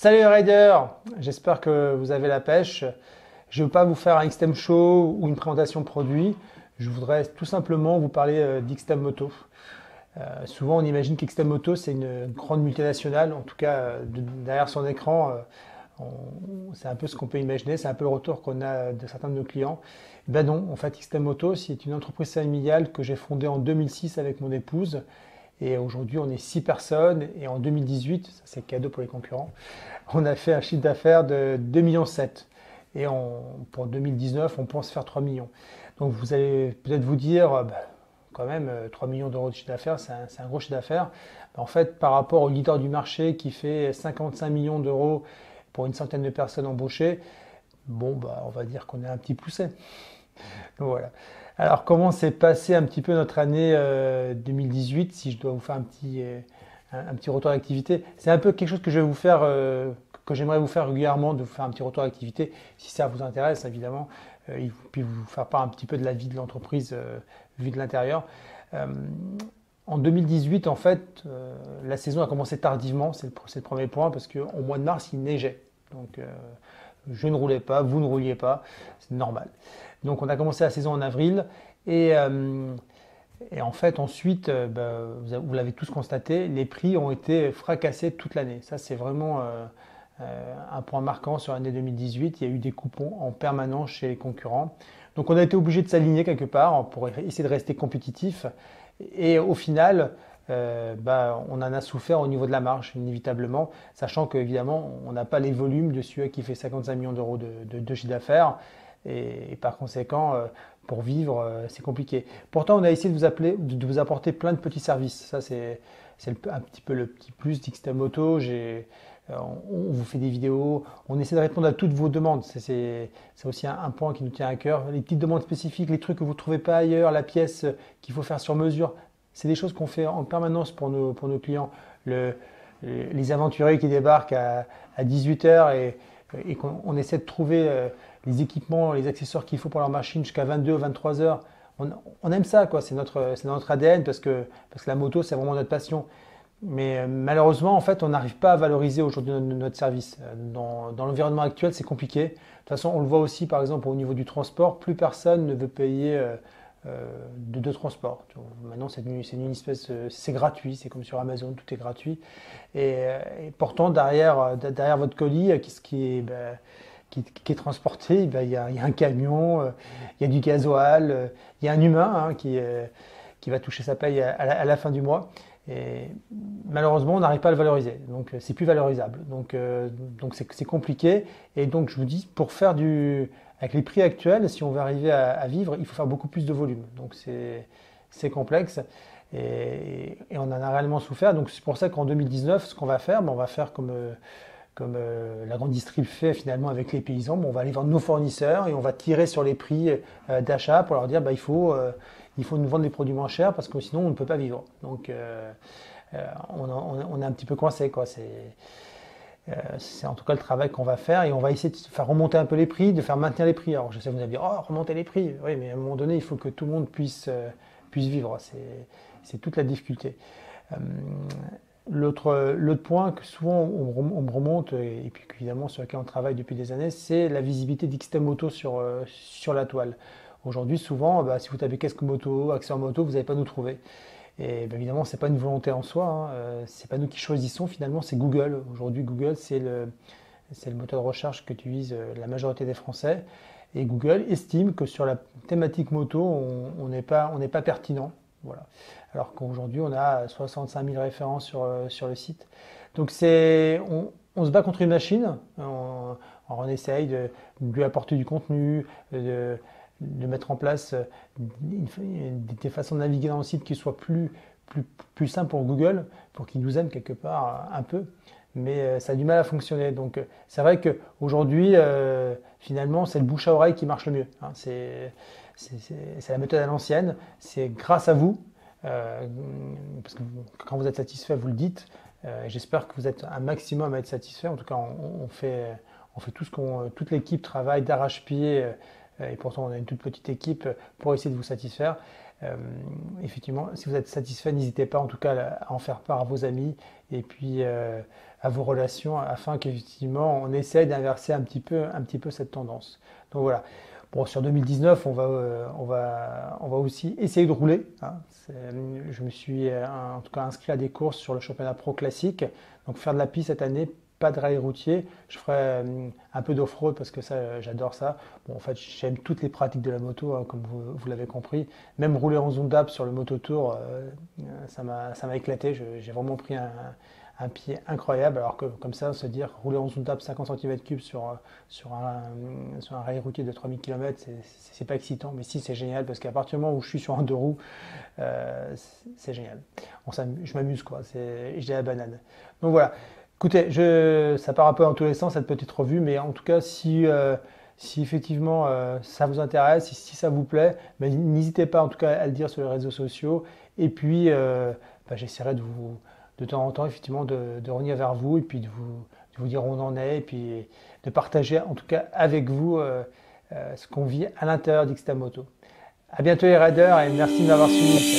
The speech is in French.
Salut les riders, j'espère que vous avez la pêche. Je ne veux pas vous faire un XTEM show ou une présentation de produit. Je voudrais tout simplement vous parler d'XTEM Moto. Souvent on imagine qu'XTEM Moto c'est une grande multinationale, en tout cas derrière son écran, c'est un peu ce qu'on peut imaginer, c'est un peu le retour qu'on a de certains de nos clients. Ben non, en fait XTEM Moto c'est une entreprise familiale que j'ai fondée en 2006 avec mon épouse. Et aujourd'hui, on est 6 personnes. Et en 2018, ça c'est cadeau pour les concurrents, on a fait un chiffre d'affaires de 2,7 millions. Et pour 2019, on pense faire 3 millions. Donc vous allez peut-être vous dire, quand même, 3 millions d'euros de chiffre d'affaires, c'est un gros chiffre d'affaires. En fait, par rapport au leader du marché qui fait 55 millions d'euros pour une centaine de personnes embauchées, bon, on va dire qu'on est un petit poussé. Donc voilà. Alors, comment s'est passé un petit peu notre année 2018, si je dois vous faire un petit retour d'activité? C'est un peu quelque chose que je vais vous faire, que j'aimerais vous faire régulièrement, de vous faire un petit retour d'activité, si ça vous intéresse, évidemment, puis vous faire part un petit peu de la vie de l'entreprise vue de l'intérieur. Euh, En 2018, en fait, la saison a commencé tardivement, c'est le premier point, parce qu'au mois de mars, il neigeait. Donc, je ne roulais pas, vous ne rouliez pas, c'est normal. Donc on a commencé la saison en avril et en fait ensuite, vous l'avez tous constaté, les prix ont été fracassés toute l'année. Ça c'est vraiment un point marquant sur l'année 2018. Il y a eu des coupons en permanence chez les concurrents. Donc on a été obligé de s'aligner quelque part pour essayer de rester compétitif. Et au final, on en a souffert au niveau de la marge, inévitablement, sachant qu'évidemment, on n'a pas les volumes de celui qui fait 55 millions d'euros de chiffre d'affaires. Et par conséquent, pour vivre, c'est compliqué. Pourtant, on a essayé de vous apporter plein de petits services. Ça, c'est un petit peu le petit plus d'XTEM Moto. On vous fait des vidéos, on essaie de répondre à toutes vos demandes. C'est aussi un point qui nous tient à cœur. Les petites demandes spécifiques, les trucs que vous ne trouvez pas ailleurs, la pièce qu'il faut faire sur mesure, c'est des choses qu'on fait en permanence pour nos clients. Les aventuriers qui débarquent à 18 h et qu'on essaie de trouver les équipements, les accessoires qu'il faut pour leur machine jusqu'à 22 ou 23 heures. On aime ça, quoi. C'est notre ADN parce que la moto, c'est vraiment notre passion. Mais malheureusement, en fait, on n'arrive pas à valoriser aujourd'hui notre service. Dans l'environnement actuel, c'est compliqué. De toute façon, on le voit aussi, par exemple, au niveau du transport, plus personne ne veut payer de transport. Maintenant, c'est une espèce, c'est gratuit, c'est comme sur Amazon, tout est gratuit. Et pourtant, derrière votre colis, qui est transporté, il y a un camion, il y a du gasoil, il y a un humain qui va toucher sa paye à la fin du mois. Et malheureusement, on n'arrive pas à le valoriser. Donc, c'est plus valorisable. Donc c'est compliqué. Et donc, je vous dis, avec les prix actuels, si on veut arriver à vivre, il faut faire beaucoup plus de volume. Donc, c'est complexe. Et on en a réellement souffert. Donc, c'est pour ça qu'en 2019, ce qu'on va faire, on va faire comme la grande distrib fait finalement avec les paysans. On va aller voir nos fournisseurs et on va tirer sur les prix d'achat pour leur dire il faut nous vendre des produits moins chers parce que sinon on ne peut pas vivre. Donc on est un petit peu coincé, quoi. C'est en tout cas le travail qu'on va faire et on va essayer de faire remonter un peu les prix, de faire maintenir les prix. Alors je sais que vous allez dire remonter les prix. Oui, mais à un moment donné il faut que tout le monde puisse vivre. C'est toute la difficulté. L'autre point que souvent on me remonte, et puis évidemment sur lequel on travaille depuis des années, c'est la visibilité d'XTEM Moto sur la toile. Aujourd'hui, souvent, si vous tapez casque moto, accessoires moto, vous n'allez pas nous trouver. Et évidemment, ce n'est pas une volonté en soi, ce n'est pas nous qui choisissons, finalement, c'est Google. Aujourd'hui, Google, c'est le moteur de recherche qu'utilise la majorité des Français. Et Google estime que sur la thématique moto, on n'est pas pertinent. Voilà. Alors qu'aujourd'hui, on a 65 000 références sur le site. Donc, on se bat contre une machine. On essaye de lui apporter du contenu, de mettre en place des façons de naviguer dans le site qui soient plus simples pour Google, pour qu'il nous aime quelque part un peu. Mais ça a du mal à fonctionner. Donc, c'est vrai qu'aujourd'hui, finalement, c'est le bouche à oreille qui marche le mieux. Hein. C'est la méthode à l'ancienne. C'est grâce à vous. Parce que quand vous êtes satisfait, vous le dites. J'espère que vous êtes un maximum à être satisfait. En tout cas, on fait tout toute l'équipe travaille d'arrache-pied et pourtant on a une toute petite équipe pour essayer de vous satisfaire. effectivement, si vous êtes satisfait, n'hésitez pas en tout cas à en faire part à vos amis et puis à vos relations afin qu'effectivement on essaye d'inverser un petit peu cette tendance. Donc voilà. Bon, sur 2019, on va aussi essayer de rouler, hein. Je me suis en tout cas inscrit à des courses sur le championnat pro classique. Donc faire de la piste cette année, pas de rallye routier. Je ferai un peu d'off-road parce que ça, j'adore ça. Bon, en fait, j'aime toutes les pratiques de la moto, hein, comme vous l'avez compris. Même rouler en zone d'app sur le mototour, ça m'a éclaté. J'ai vraiment pris un pied incroyable. Alors que comme ça, se dire rouler en zone d'app 50 cm3 sur un rail routier de 3000 km, c'est pas excitant. Mais si, c'est génial parce qu'à partir du moment où je suis sur un deux roues, c'est génial. Je m'amuse, quoi. Je dis la banane. Donc voilà. Écoutez, ça part un peu dans tous les sens cette petite revue, mais en tout cas, si effectivement ça vous intéresse, si ça vous plaît, ben, n'hésitez pas en tout cas à le dire sur les réseaux sociaux. Et puis, ben, j'essaierai de temps en temps effectivement de revenir vers vous et puis de vous dire où on en est et puis de partager en tout cas avec vous ce qu'on vit à l'intérieur d'Xtamoto. À bientôt les riders et merci de m'avoir suivi.